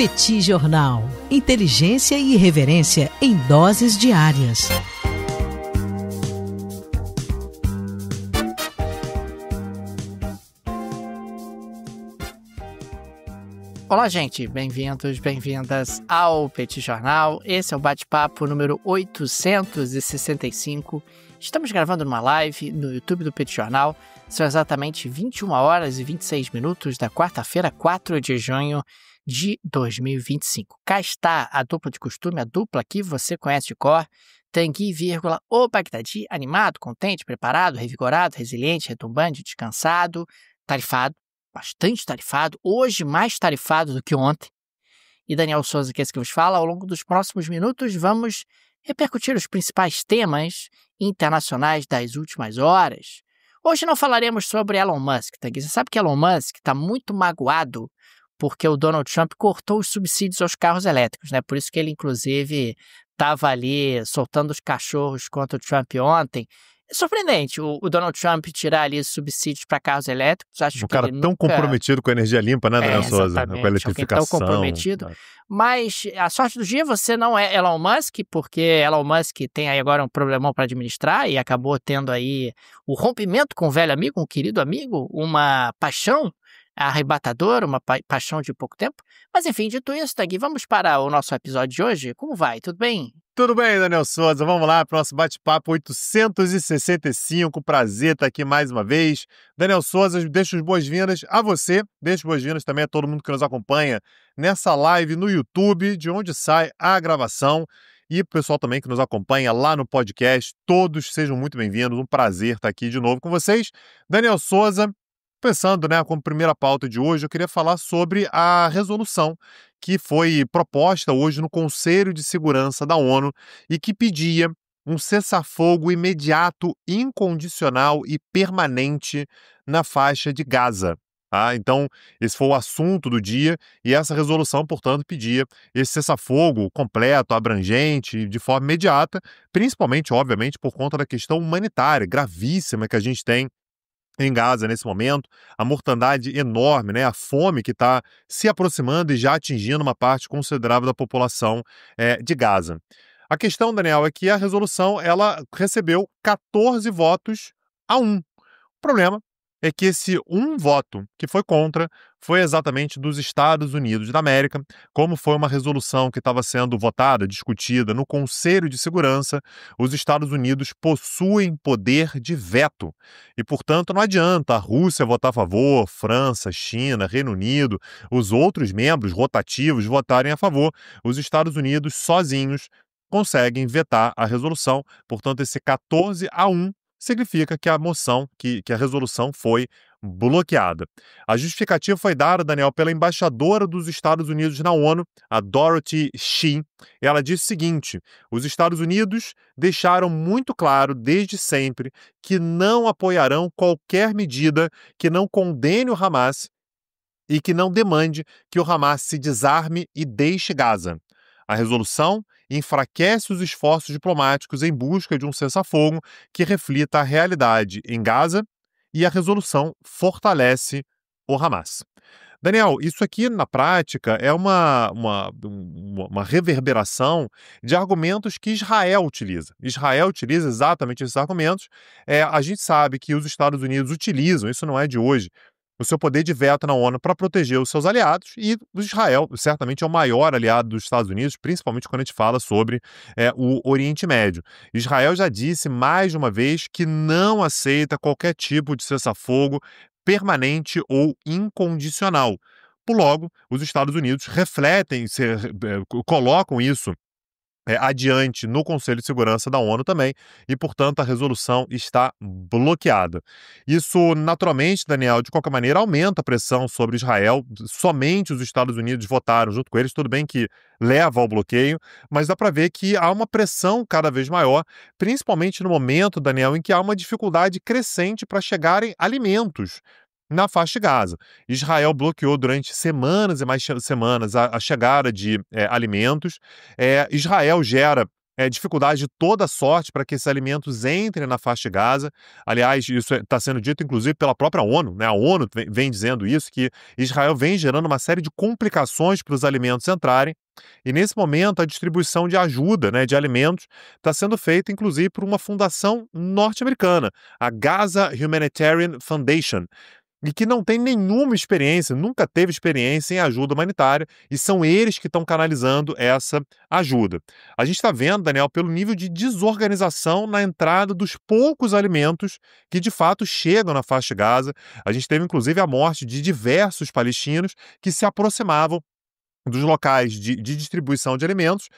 Petit Jornal. Inteligência e irreverência em doses diárias. Olá, gente. Bem-vindos, bem-vindas ao Petit Jornal. Esse é o bate-papo número 865. Estamos gravando numa live no YouTube do Petit Jornal. São exatamente 21 horas e 26 minutos da quarta-feira, 4 de junho de 2025. Cá está a dupla de costume, a dupla que você conhece de cor. Tanguy, o Bagdadi, animado, contente, preparado, revigorado, resiliente, retumbante, descansado, tarifado. Bastante tarifado, hoje mais tarifado do que ontem. E Daniel Souza, que é esse que vos fala, ao longo dos próximos minutos vamos repercutir os principais temas internacionais das últimas horas. Hoje não falaremos sobre Elon Musk, tá? Você sabe que Elon Musk está muito magoado porque o Donald Trump cortou os subsídios aos carros elétricos, né? Por isso que ele, inclusive, estava ali soltando os cachorros contra o Trump ontem. É surpreendente o Donald Trump tirar ali subsídios para carros elétricos. Acho um que cara ele tão nunca... comprometido com a energia limpa, né, Daniel Souza? Com a eletrificação. Tão comprometido. Mas a sorte do dia, você não é Elon Musk, porque Elon Musk tem aí agora um problemão para administrar e acabou tendo aí o rompimento com um velho amigo, um querido amigo, uma paixão arrebatadora, uma paixão de pouco tempo. Mas enfim, dito isso, Tagui, vamos para o nosso episódio de hoje. Como vai? Tudo bem? Tudo bem, Daniel Souza. Vamos lá para o nosso bate-papo 865. Prazer estar aqui mais uma vez. Daniel Souza, deixo as boas-vindas a você, deixo boas-vindas também a todo mundo que nos acompanha nessa live no YouTube, de onde sai a gravação, e o pessoal também que nos acompanha lá no podcast. Todos sejam muito bem-vindos. Um prazer estar aqui de novo com vocês. Daniel Souza, pensando, como primeira pauta de hoje, eu queria falar sobre a resolução que foi proposta hoje no Conselho de Segurança da ONU e que pedia um cessar-fogo imediato, incondicional e permanente na faixa de Gaza. Então, esse foi o assunto do dia e essa resolução, portanto, pedia esse cessar-fogo completo, abrangente, de forma imediata, principalmente, obviamente, por conta da questão humanitária gravíssima que a gente tem em Gaza nesse momento, a mortandade enorme, a fome que está se aproximando e já atingindo uma parte considerável da população de Gaza. A questão, Daniel, é que a resolução ela recebeu 14 votos a 1. O problema é que esse um voto que foi contra foi exatamente dos Estados Unidos da América. Como foi uma resolução que estava sendo votada, discutida no Conselho de Segurança, os Estados Unidos possuem poder de veto. E, portanto, não adianta a Rússia votar a favor, França, China, Reino Unido, os outros membros rotativos votarem a favor. Os Estados Unidos, sozinhos, conseguem vetar a resolução. Portanto, esse 14 a 1 significa que a moção, que a resolução foi bloqueada. A justificativa foi dada, Daniel, pela embaixadora dos Estados Unidos na ONU, a Dorothy Shea. Ela disse o seguinte: os Estados Unidos deixaram muito claro desde sempre que não apoiarão qualquer medida que não condene o Hamas e que não demande que o Hamas se desarme e deixe Gaza. A resolução enfraquece os esforços diplomáticos em busca de um cessar-fogo que reflita a realidade em Gaza e a resolução fortalece o Hamas. Daniel, isso aqui na prática é uma reverberação de argumentos que Israel utiliza. Israel utiliza exatamente esses argumentos. A gente sabe que os Estados Unidos utilizam, isso não é de hoje, o seu poder de veto na ONU para proteger os seus aliados, e o Israel certamente é o maior aliado dos Estados Unidos, principalmente quando a gente fala sobre o Oriente Médio. Israel já disse mais de uma vez que não aceita qualquer tipo de cessar-fogo permanente ou incondicional. Por logo, os Estados Unidos colocam isso adiante no Conselho de Segurança da ONU também, e, portanto, a resolução está bloqueada. Isso, naturalmente, Daniel, de qualquer maneira, aumenta a pressão sobre Israel. Somente os Estados Unidos votaram junto com eles, tudo bem que leva ao bloqueio, mas dá para ver que há uma pressão cada vez maior, principalmente no momento, Daniel, em que há uma dificuldade crescente para chegarem alimentos na faixa de Gaza. Israel bloqueou durante semanas e mais semanas a chegada de alimentos. Israel gera dificuldade de toda sorte para que esses alimentos entrem na faixa de Gaza. Aliás, isso está sendo dito inclusive pela própria ONU, né? A ONU vem dizendo isso, que Israel vem gerando uma série de complicações para os alimentos entrarem. E nesse momento a distribuição de ajuda, né, de alimentos está sendo feita inclusive por uma fundação norte-americana, a Gaza Humanitarian Foundation, e que não tem nenhuma experiência, nunca teve experiência em ajuda humanitária, e são eles que estão canalizando essa ajuda. A gente está vendo, Daniel, pelo nível de desorganização na entrada dos poucos alimentos que de fato chegam na faixa de Gaza. A gente teve inclusive a morte de diversos palestinos que se aproximavam dos locais de distribuição de alimentos.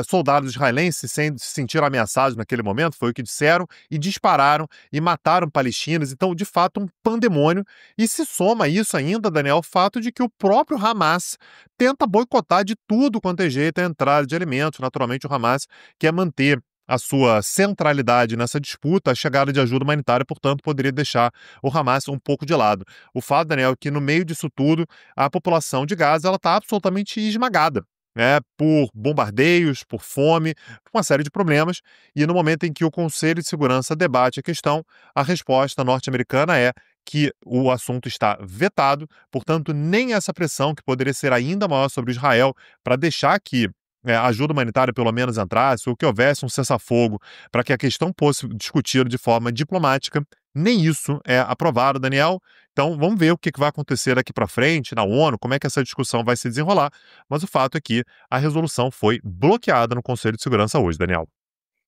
Soldados israelenses se sentiram ameaçados naquele momento, foi o que disseram, e dispararam e mataram palestinos. Então, de fato, um pandemônio. E se soma a isso ainda, Daniel, o fato de que o próprio Hamas tenta boicotar de tudo quanto é jeito a entrada de alimentos. Naturalmente, o Hamas quer manter a sua centralidade nessa disputa. A chegada de ajuda humanitária, portanto, poderia deixar o Hamas um pouco de lado. O fato, Daniel, é que no meio disso tudo, a população de Gaza está absolutamente esmagada, né, por bombardeios, por fome, por uma série de problemas. E no momento em que o Conselho de Segurança debate a questão, a resposta norte-americana é que o assunto está vetado, portanto, nem essa pressão, que poderia ser ainda maior sobre Israel, para deixar que a ajuda humanitária pelo menos entrasse, ou que houvesse um cessar-fogo para que a questão fosse discutida de forma diplomática, nem isso é aprovado, Daniel. Então, vamos ver o que vai acontecer daqui para frente na ONU, como é que essa discussão vai se desenrolar, mas o fato é que a resolução foi bloqueada no Conselho de Segurança hoje, Daniel.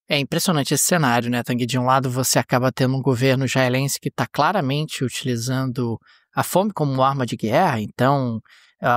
É impressionante esse cenário, né, Tanguy? De um lado, você acaba tendo um governo israelense que está claramente utilizando a fome como arma de guerra, então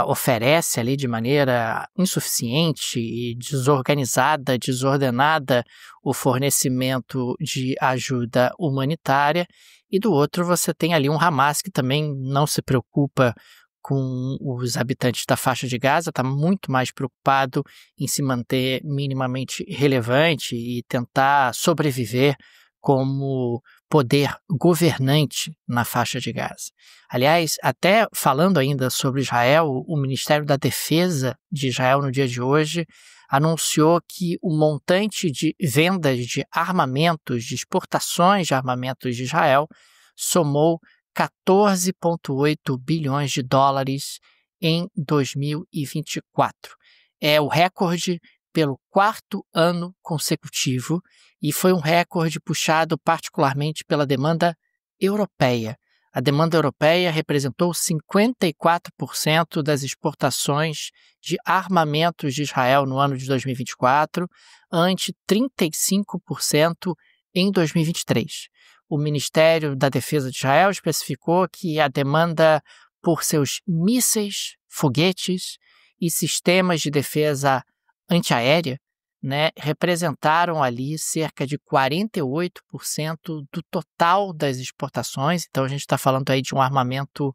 oferece ali de maneira insuficiente e desorganizada, desordenada o fornecimento de ajuda humanitária, e do outro você tem ali um Hamas que também não se preocupa com os habitantes da faixa de Gaza, está muito mais preocupado em se manter minimamente relevante e tentar sobreviver como poder governante na faixa de Gaza. Aliás, até falando ainda sobre Israel, o Ministério da Defesa de Israel no dia de hoje anunciou que o montante de vendas de armamentos, de exportações de armamentos de Israel, somou 14,8 bilhões de dólares em 2024. É o recorde pelo quarto ano consecutivo e foi um recorde puxado particularmente pela demanda europeia. A demanda europeia representou 54% das exportações de armamentos de Israel no ano de 2024, ante 35% em 2023. O Ministério da Defesa de Israel especificou que a demanda por seus mísseis, foguetes e sistemas de defesa antiaérea, né, representaram ali cerca de 48% do total das exportações. Então a gente está falando aí de um armamento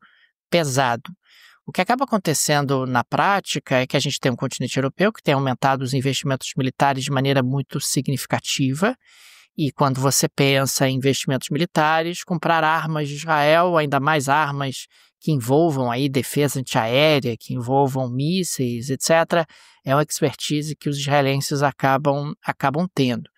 pesado. O que acaba acontecendo na prática é que a gente tem um continente europeu que tem aumentado os investimentos militares de maneira muito significativa. E quando você pensa em investimentos militares, comprar armas de Israel, ainda mais armas que envolvam aí defesa antiaérea, que envolvam mísseis, etc., é uma expertise que os israelenses acabam tendo.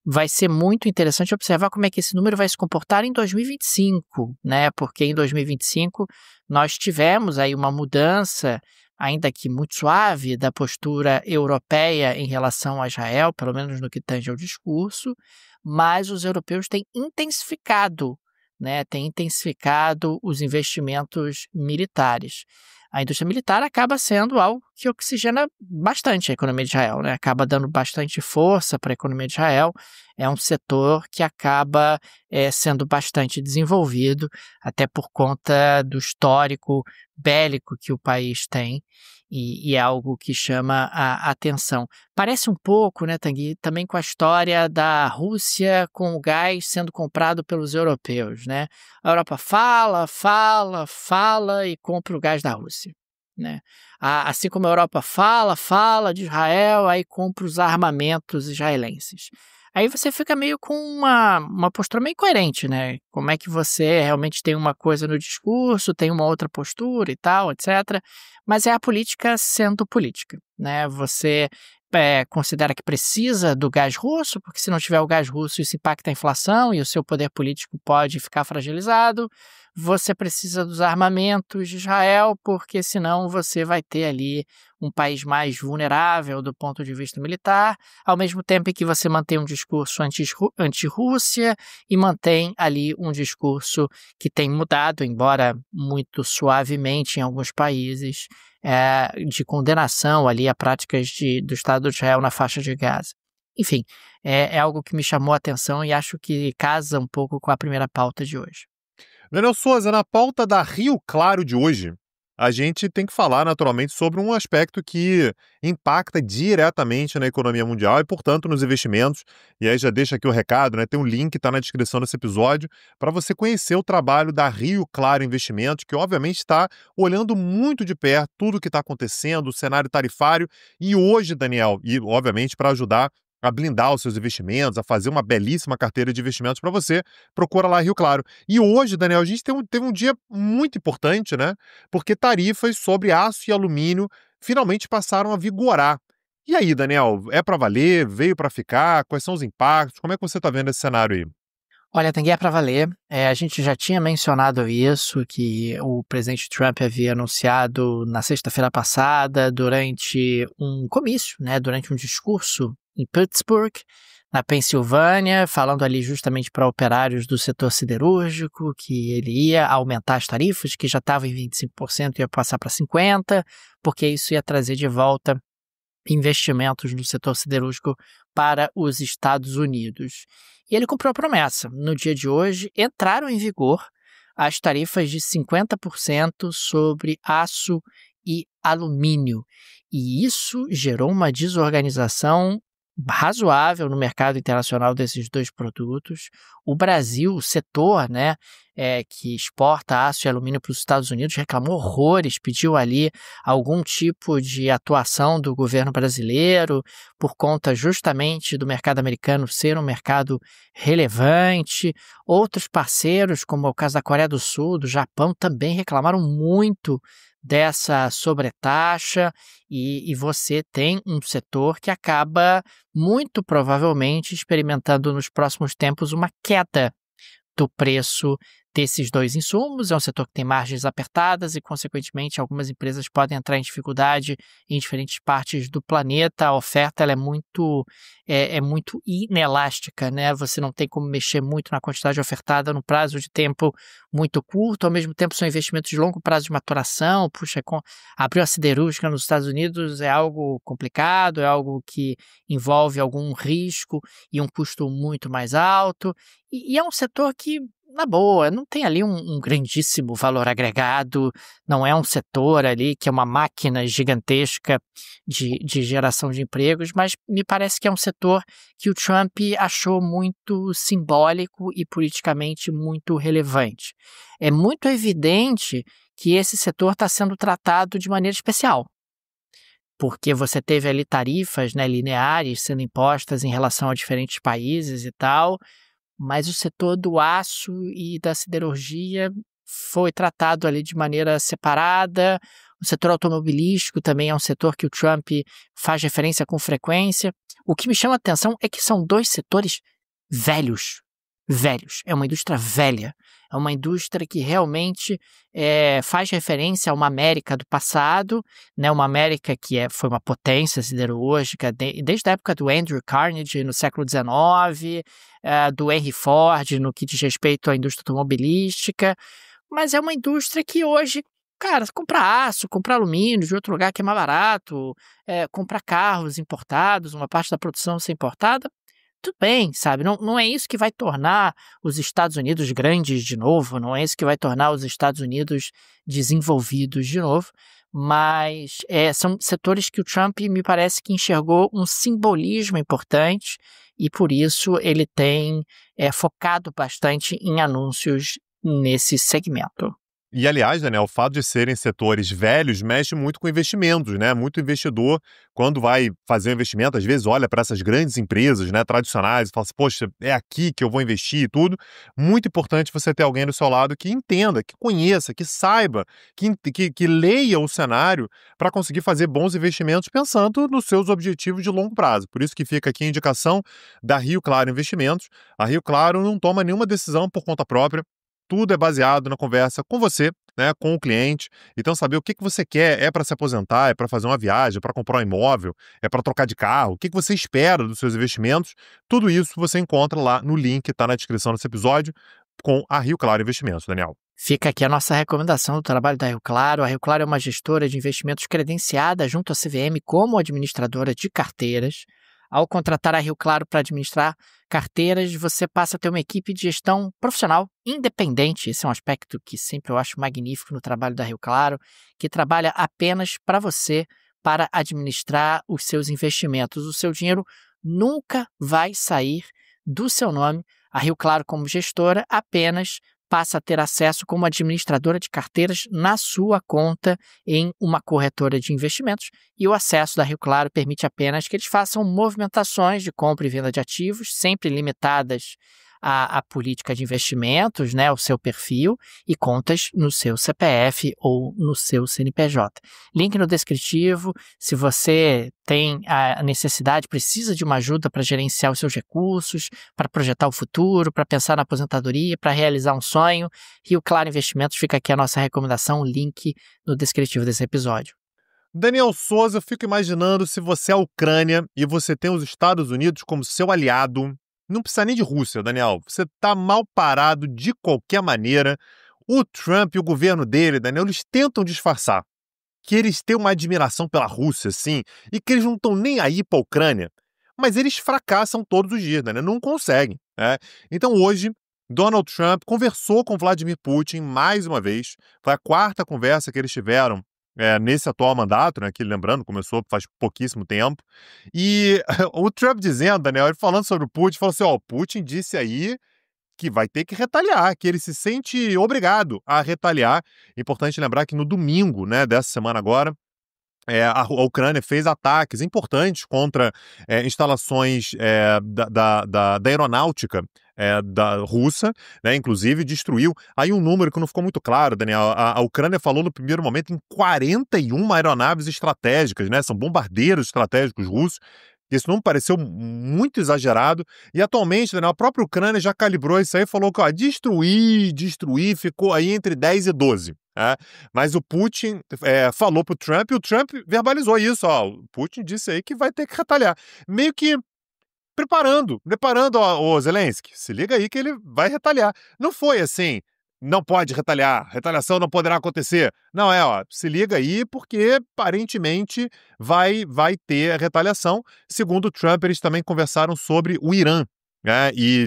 Vai ser muito interessante observar como é que esse número vai se comportar em 2025, né? Porque em 2025 nós tivemos aí uma mudança, ainda que muito suave, da postura europeia em relação a Israel, pelo menos no que tange ao discurso, mas os europeus têm intensificado, né? Têm intensificado os investimentos militares. A indústria militar acaba sendo algo que oxigena bastante a economia de Israel, né? Acaba dando bastante força para a economia de Israel. É um setor que acaba sendo bastante desenvolvido, até por conta do histórico bélico que o país tem, e é algo que chama a atenção. Parece um pouco, né, Tanguy, também com a história da Rússia com o gás sendo comprado pelos europeus, né? A Europa fala e compra o gás da Rússia, né? Assim como a Europa fala de Israel, aí compra os armamentos israelenses. Aí você fica meio com uma postura meio incoerente, né? Como é que você realmente tem uma coisa no discurso, tem uma outra postura e tal, etc. Mas é a política sendo política, né? Você considera que precisa do gás russo, porque se não tiver o gás russo isso impacta a inflação e o seu poder político pode ficar fragilizado. Você precisa dos armamentos de Israel, porque senão você vai ter ali um país mais vulnerável do ponto de vista militar, ao mesmo tempo em que você mantém um discurso anti-Rússia e mantém ali um discurso que tem mudado, embora muito suavemente em alguns países, de condenação ali a práticas do Estado de Israel na faixa de Gaza. Enfim, é algo que me chamou a atenção e acho que casa um pouco com a primeira pauta de hoje. Daniel Souza, na pauta da Rio Claro de hoje, a gente tem que falar naturalmente sobre um aspecto que impacta diretamente na economia mundial e, portanto, nos investimentos. E aí já deixa aqui o recado, né? Tem um link, está na descrição desse episódio, para você conhecer o trabalho da Rio Claro Investimentos, que obviamente está olhando muito de perto tudo o que está acontecendo, o cenário tarifário. E hoje, Daniel, e obviamente para ajudar a blindar os seus investimentos, a fazer uma belíssima carteira de investimentos para você, procura lá Rio Claro. E hoje, Daniel, a gente teve um dia muito importante, né? Porque tarifas sobre aço e alumínio finalmente passaram a vigorar. E aí, Daniel, é para valer? Veio para ficar? Quais são os impactos? Como é que você está vendo esse cenário aí? Olha, tem que é para valer. A gente já tinha mencionado isso, que o presidente Trump havia anunciado na sexta-feira passada, durante um comício, né, durante um discurso em Pittsburgh, na Pensilvânia, falando ali justamente para operários do setor siderúrgico, que ele ia aumentar as tarifas, que já estavam em 25% e ia passar para 50%, porque isso ia trazer de volta investimentos no setor siderúrgico para os Estados Unidos. E ele cumpriu a promessa. No dia de hoje, entraram em vigor as tarifas de 50% sobre aço e alumínio. E isso gerou uma desorganização razoável no mercado internacional desses dois produtos. O Brasil, o setor, né, que exporta aço e alumínio para os Estados Unidos, reclamou horrores, pediu ali algum tipo de atuação do governo brasileiro por conta justamente do mercado americano ser um mercado relevante. Outros parceiros, como é o caso da Coreia do Sul, do Japão, também reclamaram muito dessa sobretaxa e você tem um setor que acaba muito provavelmente experimentando nos próximos tempos uma queda do preço desses dois insumos. É um setor que tem margens apertadas e, consequentemente, algumas empresas podem entrar em dificuldade em diferentes partes do planeta. A oferta ela é muito inelástica, né? Você não tem como mexer muito na quantidade ofertada no prazo de tempo muito curto. Ao mesmo tempo, são investimentos de longo prazo de maturação. Puxa, abrir uma siderúrgica nos Estados Unidos é algo complicado, é algo que envolve algum risco e um custo muito mais alto. E é um setor que, na boa, não tem ali um grandíssimo valor agregado, não é um setor ali que é uma máquina gigantesca de geração de empregos, mas me parece que é um setor que o Trump achou muito simbólico e politicamente muito relevante. É muito evidente que esse setor está sendo tratado de maneira especial, porque você teve ali tarifas, né, lineares sendo impostas em relação a diferentes países e tal, mas o setor do aço e da siderurgia foi tratado ali de maneira separada. O setor automobilístico também é um setor que o Trump faz referência com frequência. O que me chama a atenção é que são dois setores velhos. É uma indústria velha. É uma indústria que realmente faz referência a uma América do passado, né? Uma América que foi uma potência siderúrgica desde a época do Andrew Carnegie no século XIX, do Henry Ford no que diz respeito à indústria automobilística, mas é uma indústria que hoje, cara, comprar aço, comprar alumínio de outro lugar que é mais barato, comprar carros importados, uma parte da produção ser importada, tudo bem, sabe? Não é isso que vai tornar os Estados Unidos grandes de novo, não é isso que vai tornar os Estados Unidos desenvolvidos de novo, mas são setores que o Trump me parece que enxergou um simbolismo importante e por isso ele tem focado bastante em anúncios nesse segmento. E, aliás, Daniel, o fato de serem setores velhos mexe muito com investimentos, né? Muito investidor, quando vai fazer um investimento, às vezes olha para essas grandes empresas, né, tradicionais e fala assim, poxa, é aqui que eu vou investir e tudo. Muito importante você ter alguém do seu lado que entenda, que conheça, que saiba, que leia o cenário para conseguir fazer bons investimentos pensando nos seus objetivos de longo prazo. Por isso que fica aqui a indicação da Rio Claro Investimentos. A Rio Claro não toma nenhuma decisão por conta própria. Tudo é baseado na conversa com você, né, com o cliente. Então, saber o que você quer, é para se aposentar, é para fazer uma viagem, é para comprar um imóvel, é para trocar de carro, o que você espera dos seus investimentos, tudo isso você encontra lá no link que está na descrição desse episódio com a Rio Claro Investimentos, Daniel. Fica aqui a nossa recomendação do trabalho da Rio Claro. A Rio Claro é uma gestora de investimentos credenciada junto à CVM como administradora de carteiras. Ao contratar a Rio Claro para administrar carteiras, você passa a ter uma equipe de gestão profissional independente. Esse é um aspecto que sempre eu acho magnífico no trabalho da Rio Claro, que trabalha apenas para você, para administrar os seus investimentos. O seu dinheiro nunca vai sair do seu nome. A Rio Claro, como gestora, apenas passa a ter acesso como administradora de carteiras na sua conta em uma corretora de investimentos, e o acesso da Rio Claro permite apenas que eles façam movimentações de compra e venda de ativos, sempre limitadas à política de investimentos, né, o seu perfil e contas no seu CPF ou no seu CNPJ. Link no descritivo. Se você tem a necessidade, precisa de uma ajuda para gerenciar os seus recursos, para projetar o futuro, para pensar na aposentadoria, para realizar um sonho, Rio Claro Investimentos, fica aqui a nossa recomendação, link no descritivo desse episódio. Daniel Souza, eu fico imaginando se você é a Ucrânia e você tem os Estados Unidos como seu aliado. Não precisa nem de Rússia, Daniel. Você está mal parado de qualquer maneira. O Trump e o governo dele, Daniel, eles tentam disfarçar que eles têm uma admiração pela Rússia, sim, e que eles não estão nem aí para a Ucrânia. Mas eles fracassam todos os dias, Daniel, não conseguem, né? Então hoje, Donald Trump conversou com Vladimir Putin mais uma vez. Foi a quarta conversa que eles tiveram nesse atual mandato, né, que lembrando, começou faz pouquíssimo tempo, e o Trump dizendo, Daniel, ele falando sobre o Putin, falou assim, o Putin disse aí que vai ter que retaliar, que ele se sente obrigado a retaliar. Importante lembrar que no domingo, né, dessa semana agora, a Ucrânia fez ataques importantes contra instalações da aeronáutica da russa, né, inclusive destruiu. Aí um número que não ficou muito claro, Daniel, a Ucrânia falou no primeiro momento em 41 aeronaves estratégicas, né, são bombardeiros estratégicos russos. Isso não pareceu muito exagerado. E atualmente, Daniel, a própria Ucrânia já calibrou isso aí e falou que destruir, ficou aí entre 10 e 12. Mas o Putin falou pro Trump e o Trump verbalizou isso. O Putin disse aí que vai ter que retalhar. Meio que preparando o Zelensky. Se liga aí que ele vai retaliar. Não foi assim, não pode retaliar, retaliação não poderá acontecer. Não, se liga aí porque aparentemente vai ter a retaliação. Segundo o Trump, eles também conversaram sobre o Irã. E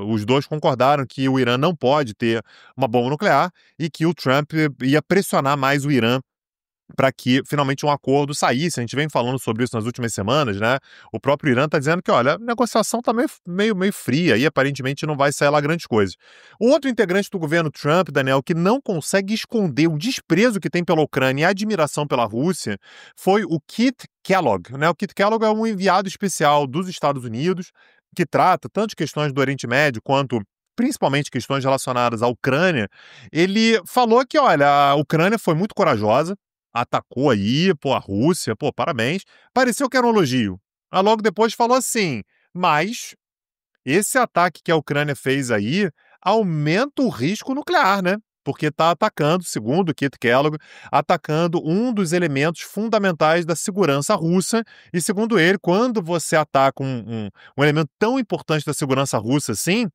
os dois concordaram que o Irã não pode ter uma bomba nuclear e que o Trump ia pressionar mais o Irã para que finalmente um acordo saísse. A gente vem falando sobre isso nas últimas semanas, né? O próprio Irã está dizendo que, olha, a negociação está meio fria e aparentemente não vai sair lá grandes coisas. O outro integrante do governo Trump, Daniel, que não consegue esconder o desprezo que tem pela Ucrânia e a admiração pela Rússia, foi o Kit Kellogg, né? O Kit Kellogg é um enviado especial dos Estados Unidos que trata tanto de questões do Oriente Médio quanto principalmente questões relacionadas à Ucrânia. Ele falou que, olha, a Ucrânia foi muito corajosa, atacou aí, a Rússia, parabéns. Pareceu que era um elogio. Logo depois falou assim, mas esse ataque que a Ucrânia fez aí aumenta o risco nuclear, né? Porque está atacando, segundo o Kit Kellogg, atacando um dos elementos fundamentais da segurança russa. E segundo ele, quando você ataca um elemento tão importante da segurança russa assim,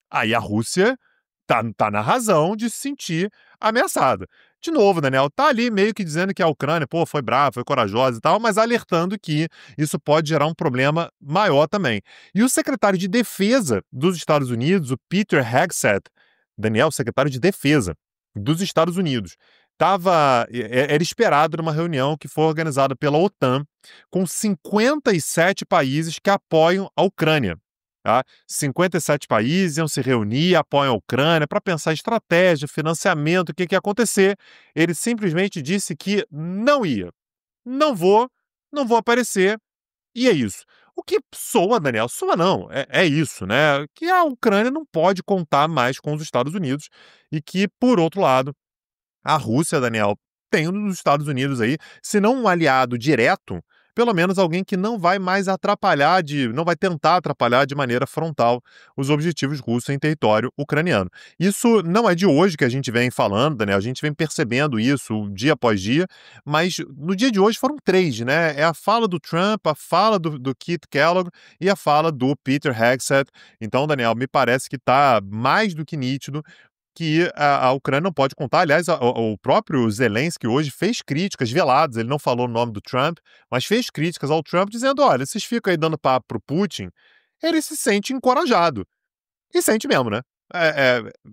aí a Rússia tá na razão de se sentir ameaçada. De novo, Daniel, tá ali meio que dizendo que a Ucrânia, foi brava, foi corajosa e tal, mas alertando que isso pode gerar um problema maior também. E o secretário de Defesa dos Estados Unidos, o Peter Hegseth, Daniel, secretário de Defesa dos Estados Unidos, era esperado numa reunião que foi organizada pela OTAN com 57 países que apoiam a Ucrânia. Tá? 57 países iam se reunir, apoiam a Ucrânia para pensar em estratégia, financiamento, o que ia acontecer. Ele simplesmente disse que não ia. Não vou aparecer, e é isso. O que soa, Daniel, soa não, é isso, né? Que a Ucrânia não pode contar mais com os Estados Unidos e que, por outro lado, a Rússia, Daniel, tem um dos Estados Unidos aí, se não um aliado direto, pelo menos alguém que não vai mais não vai tentar atrapalhar de maneira frontal os objetivos russos em território ucraniano. Isso não é de hoje que a gente vem falando, Daniel, a gente vem percebendo isso dia após dia, mas no dia de hoje foram 3, né? É a fala do Trump, a fala do Keith Kellogg e a fala do Peter Hegseth. Então, Daniel, me parece que está mais do que nítido que a Ucrânia não pode contar. Aliás, o próprio Zelensky hoje fez críticas veladas, ele não falou o nome do Trump, mas fez críticas ao Trump dizendo, olha, vocês ficam aí dando papo pro Putin, ele se sente encorajado. E sente mesmo, né?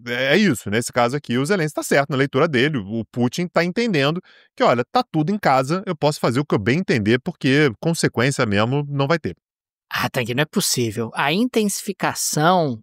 É isso, nesse caso aqui o Zelensky está certo na leitura dele, o Putin está entendendo que, olha, tá tudo em casa, eu posso fazer o que eu bem entender, porque consequência mesmo não vai ter. Tanguy, não é possível. A intensificação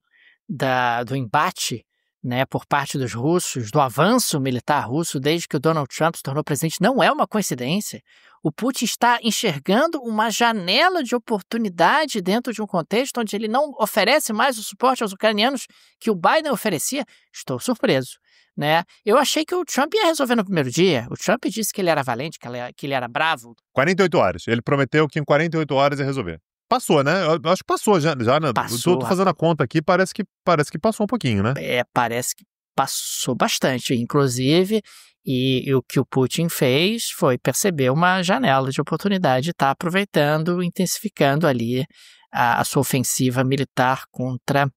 do embate, né, por parte dos russos, do avanço militar russo desde que o Donald Trump se tornou presidente, não é uma coincidência. O Putin está enxergando uma janela de oportunidade dentro de um contexto onde ele não oferece mais o suporte aos ucranianos que o Biden oferecia. Estou surpreso, né? Eu achei que o Trump ia resolver no primeiro dia. O Trump disse que ele era valente, que ele era bravo. 48 horas. Ele prometeu que em 48 horas ia resolver. Passou, né? Eu acho que passou já, né? Passou. Tô fazendo a conta aqui, parece que passou um pouquinho, né? Parece que passou bastante, inclusive, e o que o Putin fez foi perceber uma janela de oportunidade e está aproveitando, intensificando ali a sua ofensiva militar contra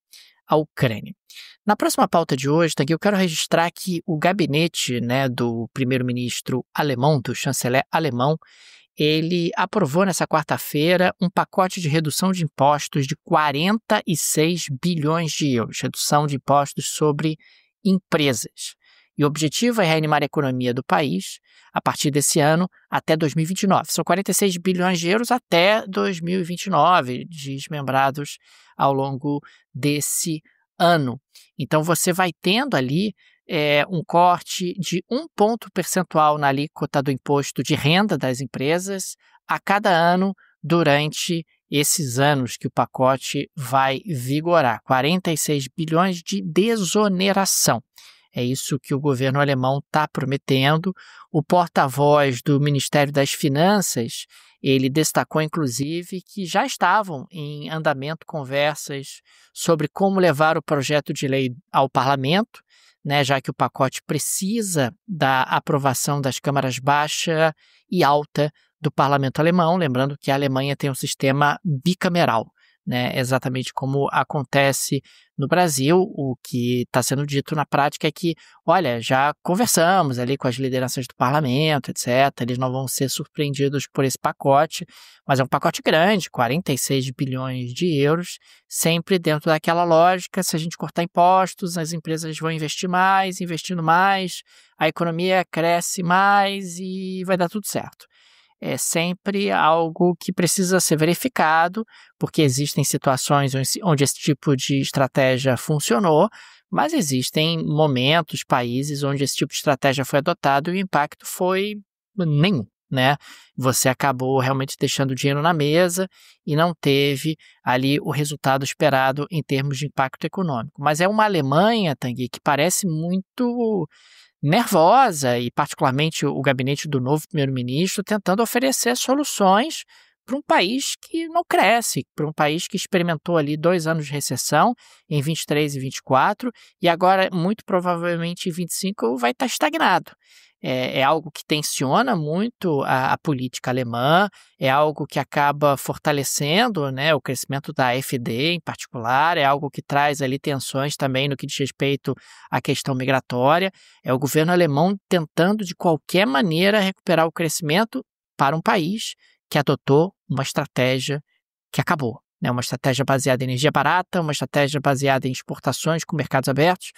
a Ucrânia. Na próxima pauta de hoje, eu quero registrar que o gabinete, né, do primeiro-ministro alemão, do chanceler alemão, ele aprovou nessa quarta-feira um pacote de redução de impostos de 46 bilhões de euros, redução de impostos sobre empresas. E o objetivo é reanimar a economia do país a partir desse ano até 2029. São 46 bilhões de euros até 2029, desmembrados ao longo desse ano. Então você vai tendo ali um corte de 1 ponto percentual na alíquota do imposto de renda das empresas a cada ano durante esses anos que o pacote vai vigorar. 46 bilhões de desoneração. É isso que o governo alemão está prometendo. O porta-voz do Ministério das Finanças, ele destacou, inclusive, que já estavam em andamento conversas sobre como levar o projeto de lei ao parlamento, né, já que o pacote precisa da aprovação das câmaras baixa e alta do parlamento alemão, lembrando que a Alemanha tem um sistema bicameral, né, exatamente como acontece no Brasil. O que está sendo dito na prática é que, olha, já conversamos ali com as lideranças do parlamento, etc., eles não vão ser surpreendidos por esse pacote, mas é um pacote grande, 46 bilhões de euros, sempre dentro daquela lógica: se a gente cortar impostos, as empresas vão investir mais, investindo mais, a economia cresce mais e vai dar tudo certo. É sempre algo que precisa ser verificado, porque existem situações onde esse tipo de estratégia funcionou, mas existem momentos, países onde esse tipo de estratégia foi adotado e o impacto foi nenhum, né? Você acabou realmente deixando dinheiro na mesa e não teve ali o resultado esperado em termos de impacto econômico. Mas é uma Alemanha, Tanguy, que parece muito nervosa, e particularmente o gabinete do novo primeiro-ministro tentando oferecer soluções para um país que não cresce, para um país que experimentou ali 2 anos de recessão em 23 e 24 e agora muito provavelmente em 25 vai estar estagnado. É algo que tensiona muito a política alemã, é algo que acaba fortalecendo, né, o crescimento da AfD em particular, é algo que traz ali tensões também no que diz respeito à questão migratória. É o governo alemão tentando de qualquer maneira recuperar o crescimento para um país que adotou uma estratégia que acabou, né, uma estratégia baseada em energia barata, uma estratégia baseada em exportações com mercados abertos.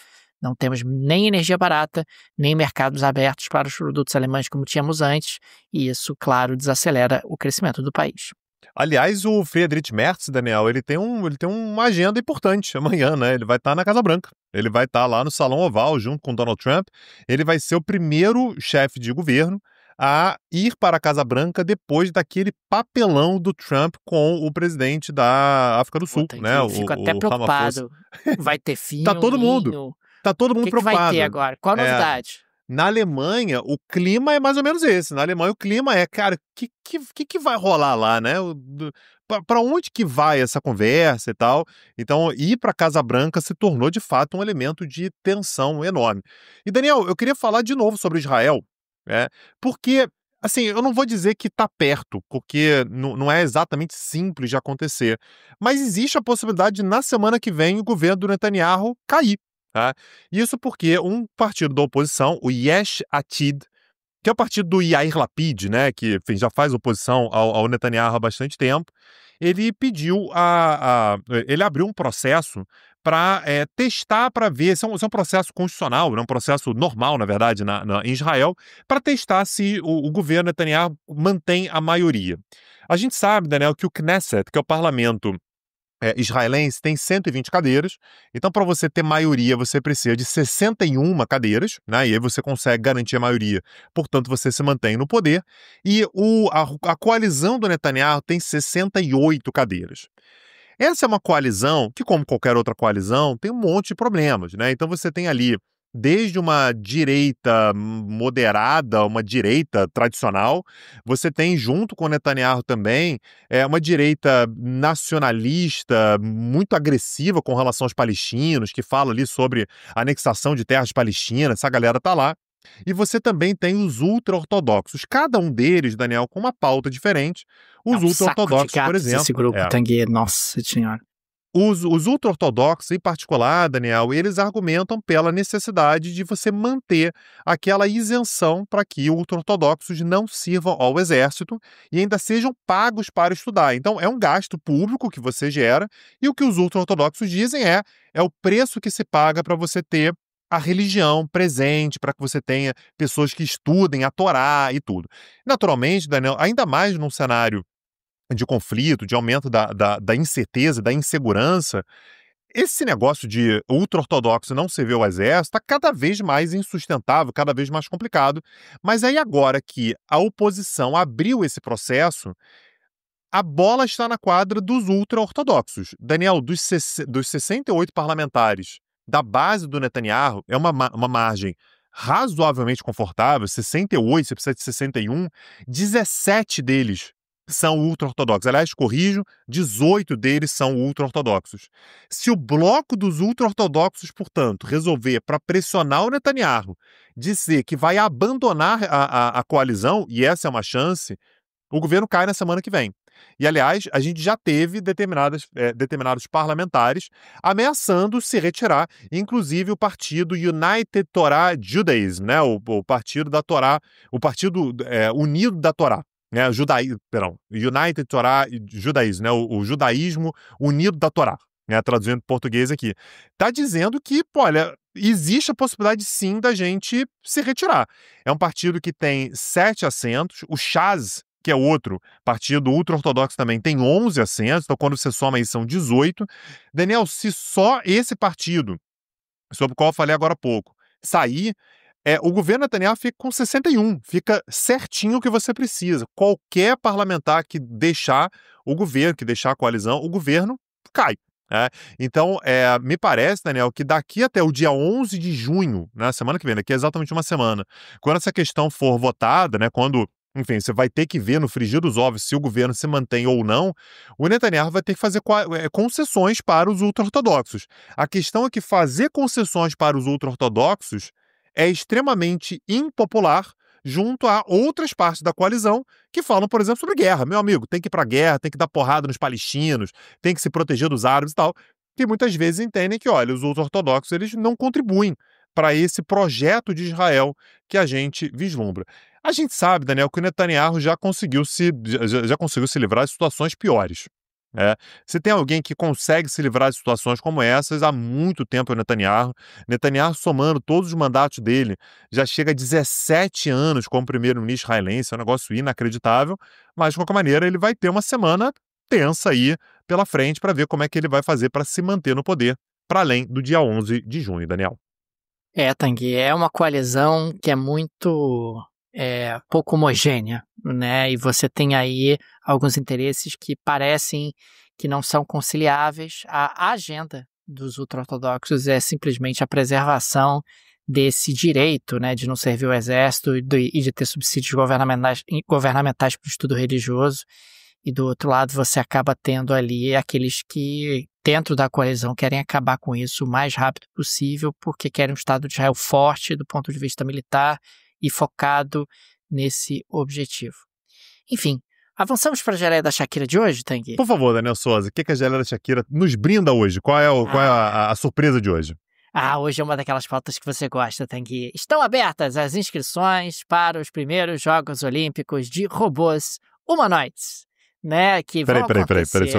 Não temos nem energia barata, nem mercados abertos para os produtos alemães como tínhamos antes, e isso, claro, desacelera o crescimento do país. Aliás, o Friedrich Merz, Daniel, ele tem uma agenda importante amanhã, né? Ele vai estar na Casa Branca. Ele vai estar lá no Salão Oval junto com Donald Trump. Ele vai ser o primeiro chefe de governo a ir para a Casa Branca depois daquele papelão do Trump com o presidente da África do Sul, né? Eu fico até preocupado. Vai ter fim, Tá todo mundo. Tá todo mundo preocupado. O que vai ter agora? Qual a novidade? Na Alemanha, o clima é mais ou menos esse. Na Alemanha, o clima é, cara, o que vai rolar lá, né? Para onde que vai essa conversa e tal? Então, ir para a Casa Branca se tornou, de fato, um elemento de tensão enorme. E, Daniel, eu queria falar de novo sobre Israel, né? Porque, assim, eu não vou dizer que está perto, porque não é exatamente simples de acontecer, mas existe a possibilidade de, na semana que vem, o governo do Netanyahu cair. Tá? Isso porque um partido da oposição, o Yesh Atid, que é o partido do Yair Lapid, né, que enfim, já faz oposição ao Netanyahu há bastante tempo, ele pediu ele abriu um processo para testar, para ver, esse é um processo constitucional, né, um processo normal, na verdade, em Israel, para testar se o governo Netanyahu mantém a maioria. A gente sabe, Daniel, que o Knesset, que é o parlamento israelense, tem 120 cadeiras, então para você ter maioria você precisa de 61 cadeiras, né? E aí você consegue garantir a maioria, portanto você se mantém no poder, e a coalizão do Netanyahu tem 68 cadeiras. Essa é uma coalizão que, como qualquer outra coalizão, tem um monte de problemas, né? Então você tem ali desde uma direita moderada, uma direita tradicional, você tem junto com o Netanyahu também uma direita nacionalista muito agressiva com relação aos palestinos, que fala ali sobre anexação de terras palestinas, essa galera tá lá. E você também tem os ultra-ortodoxos, cada um deles, Daniel, com uma pauta diferente. Os ultra-ortodoxos, por exemplo. Esse grupo, Tanguy, nossa senhora. Os ultra-ortodoxos, em particular, Daniel, eles argumentam pela necessidade de você manter aquela isenção para que ultra-ortodoxos não sirvam ao exército e ainda sejam pagos para estudar. Então, é um gasto público que você gera, e o que os ultra-ortodoxos dizem é o preço que se paga para você ter a religião presente, para que você tenha pessoas que estudem a Torá e tudo. Naturalmente, Daniel, ainda mais num cenário de conflito, de aumento da incerteza, da insegurança, esse negócio de ultra-ortodoxo não servir ao exército está cada vez mais insustentável, cada vez mais complicado. Mas aí agora que a oposição abriu esse processo, a bola está na quadra dos ultra-ortodoxos. Daniel, dos 68 parlamentares da base do Netanyahu, é uma margem razoavelmente confortável, 68, você precisa de 61, 17 deles são ultra-ortodoxos. Aliás, corrijo, 18 deles são ultra-ortodoxos. Se o bloco dos ultra-ortodoxos, portanto, resolver, para pressionar o Netanyahu, dizer que vai abandonar a coalizão, e essa é uma chance, o governo cai na semana que vem. E, aliás, a gente já teve determinados parlamentares ameaçando se retirar, inclusive o partido United Torah Judaism, né? O partido da Torá, o partido unido da Torá. United Torah Judaísmo, né? O judaísmo unido da Torá, né? Traduzindo em português aqui. Está dizendo que, olha, existe a possibilidade sim da gente se retirar. É um partido que tem 7 assentos, o Shas, que é outro partido ultra-ortodoxo também, tem 11 assentos, então quando você soma aí são 18. Daniel, se só esse partido, sobre o qual eu falei agora há pouco, sair, o governo Netanyahu fica com 61, fica certinho o que você precisa. Qualquer parlamentar que deixar o governo, que deixar a coalizão, o governo cai. Então, me parece, Daniel, que daqui até o dia 11 de junho, na semana que vem, daqui a exatamente uma semana, quando essa questão for votada, né, quando, enfim, você vai ter que ver no frigir dos ovos se o governo se mantém ou não, o Netanyahu vai ter que fazer concessões para os ultra-ortodoxos. A questão é que fazer concessões para os ultra-ortodoxos é extremamente impopular junto a outras partes da coalizão que falam, por exemplo, sobre guerra. Meu amigo, tem que ir para a guerra, tem que dar porrada nos palestinos, tem que se proteger dos árabes e tal, que muitas vezes entendem que, olha, os ultra-ortodoxos eles não contribuem para esse projeto de Israel que a gente vislumbra. A gente sabe, Daniel, que o Netanyahu já conseguiu se livrar de situações piores. Se tem alguém que consegue se livrar de situações como essas, há muito tempo é o Netanyahu. Netanyahu, somando todos os mandatos dele, já chega a 17 anos como primeiro-ministro israelense, é um negócio inacreditável, mas de qualquer maneira ele vai ter uma semana tensa aí pela frente para ver como é que ele vai fazer para se manter no poder para além do dia 11 de junho, Daniel. Tanguy, é uma coalizão que é muito pouco homogênea, né? E você tem aí alguns interesses que parecem que não são conciliáveis. A agenda dos ultra-ortodoxos é simplesmente a preservação desse direito, né, de não servir o exército e de ter subsídios governamentais para o estudo religioso. E do outro lado você acaba tendo ali aqueles que, dentro da coalizão, querem acabar com isso o mais rápido possível, porque querem um Estado de Israel forte do ponto de vista militar e focado nesse objetivo. Enfim, avançamos para a geleia da Shakira de hoje, Tanguy? Por favor, Daniel Souza, o que a geleia da Shakira nos brinda hoje? Qual é a surpresa de hoje? Hoje é uma daquelas pautas que você gosta, Tanguy. Estão abertas as inscrições para os primeiros Jogos Olímpicos de robôs humanoides. Né, que peraí,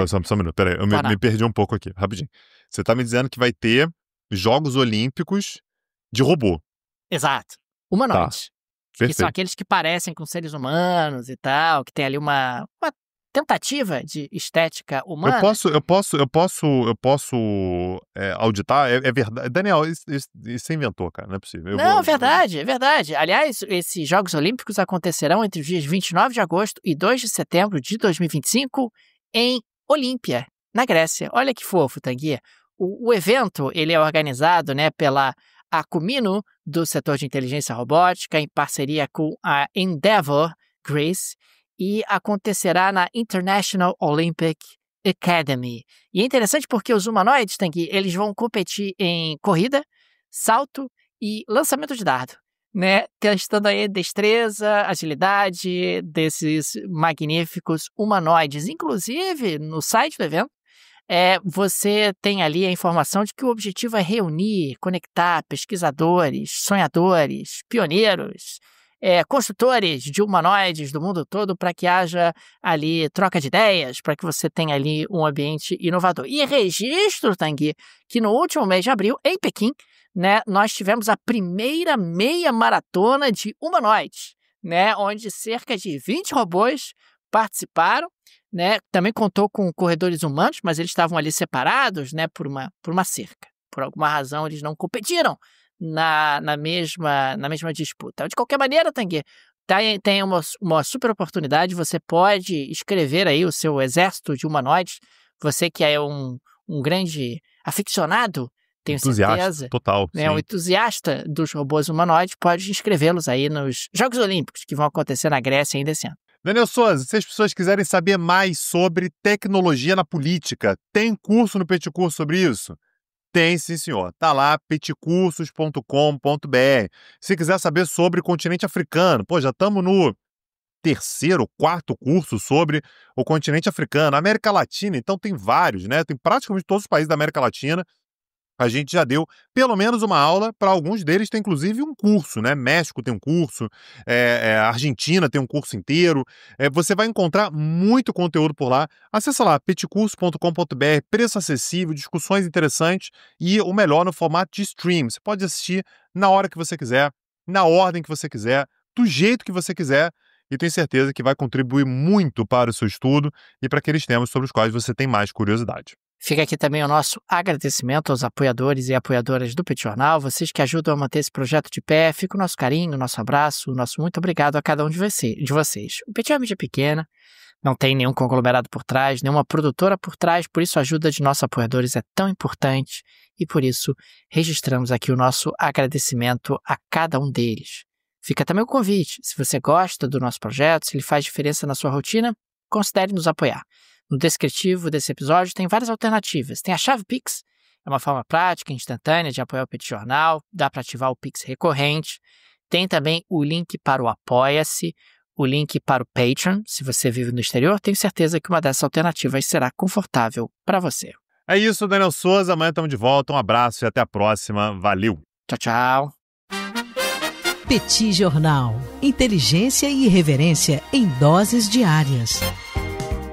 só um minuto, eu me perdi um pouco aqui, rapidinho. Você tá me dizendo que vai ter Jogos Olímpicos de robô. Exato, humanoides. Tá. Que são aqueles que parecem com seres humanos e tal, que tem ali uma tentativa de estética humana. Eu posso auditar? É verdade. Daniel, isso você inventou, cara, não é possível. É verdade. Aliás, esses Jogos Olímpicos acontecerão entre os dias 29 de agosto e 2 de setembro de 2025 em Olímpia, na Grécia. Olha que fofo, Tanguy. O evento, ele é organizado, né, pela Acumino, do setor de inteligência robótica, em parceria com a Endeavor Greece, e acontecerá na International Olympic Academy. E é interessante porque os humanoides, Tanguy, eles vão competir em corrida, salto e lançamento de dardo, né? Testando aí destreza, agilidade desses magníficos humanoides. Inclusive, no site do evento, você tem ali a informação de que o objetivo é reunir, conectar pesquisadores, sonhadores, pioneiros, construtores de humanoides do mundo todo para que haja ali troca de ideias, para que você tenha ali um ambiente inovador. E registro, Tanguy, que no último mês de abril, em Pequim, né, nós tivemos a primeira meia maratona de humanoides, né, onde cerca de 20 robôs participaram, né, também contou com corredores humanos, mas eles estavam ali separados, né, por uma cerca. Por alguma razão, eles não competiram na mesma disputa. De qualquer maneira, Tanguy, tem uma super oportunidade. Você pode escrever aí o seu exército de humanoides. Você que é um grande aficionado, tenho certeza, total, né, um entusiasta dos robôs humanoides, pode inscrevê-los aí nos Jogos Olímpicos que vão acontecer na Grécia ainda esse ano. Daniel Souza, se as pessoas quiserem saber mais sobre tecnologia na política, tem curso no Peticurso sobre isso? Tem, sim, senhor. Tá lá, peticursos.com.br. Se quiser saber sobre o continente africano, já estamos no 3º, 4º curso sobre o continente africano. América Latina, então tem vários, né? Tem praticamente todos os países da América Latina. A gente já deu pelo menos uma aula, para alguns deles tem inclusive um curso, né? México tem um curso, Argentina tem um curso inteiro. Você vai encontrar muito conteúdo por lá. Acessa lá, peticurso.com.br, preço acessível, discussões interessantes e o melhor no formato de stream. Você pode assistir na hora que você quiser, na ordem que você quiser, do jeito que você quiser. E tenho certeza que vai contribuir muito para o seu estudo e para aqueles temas sobre os quais você tem mais curiosidade. Fica aqui também o nosso agradecimento aos apoiadores e apoiadoras do Petit Jornal, vocês que ajudam a manter esse projeto de pé. Fica o nosso carinho, o nosso abraço, o nosso muito obrigado a cada um de vocês. O Petit é uma mídia pequena, não tem nenhum conglomerado por trás, nenhuma produtora por trás, por isso a ajuda de nossos apoiadores é tão importante e por isso registramos aqui o nosso agradecimento a cada um deles. Fica também o convite, se você gosta do nosso projeto, se ele faz diferença na sua rotina, considere nos apoiar. No descritivo desse episódio tem várias alternativas. Tem a chave Pix, é uma forma prática e instantânea de apoiar o Petit Jornal, dá para ativar o Pix recorrente. Tem também o link para o Apoia-se, o link para o Patreon. Se você vive no exterior, tenho certeza que uma dessas alternativas será confortável para você. É isso, Daniel Souza. Amanhã estamos de volta. Um abraço e até a próxima. Valeu. Tchau, tchau. Petit Jornal. Inteligência e irreverência em doses diárias.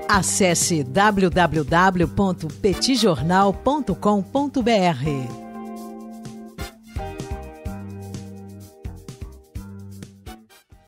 Acesse www.petitjornal.com.br.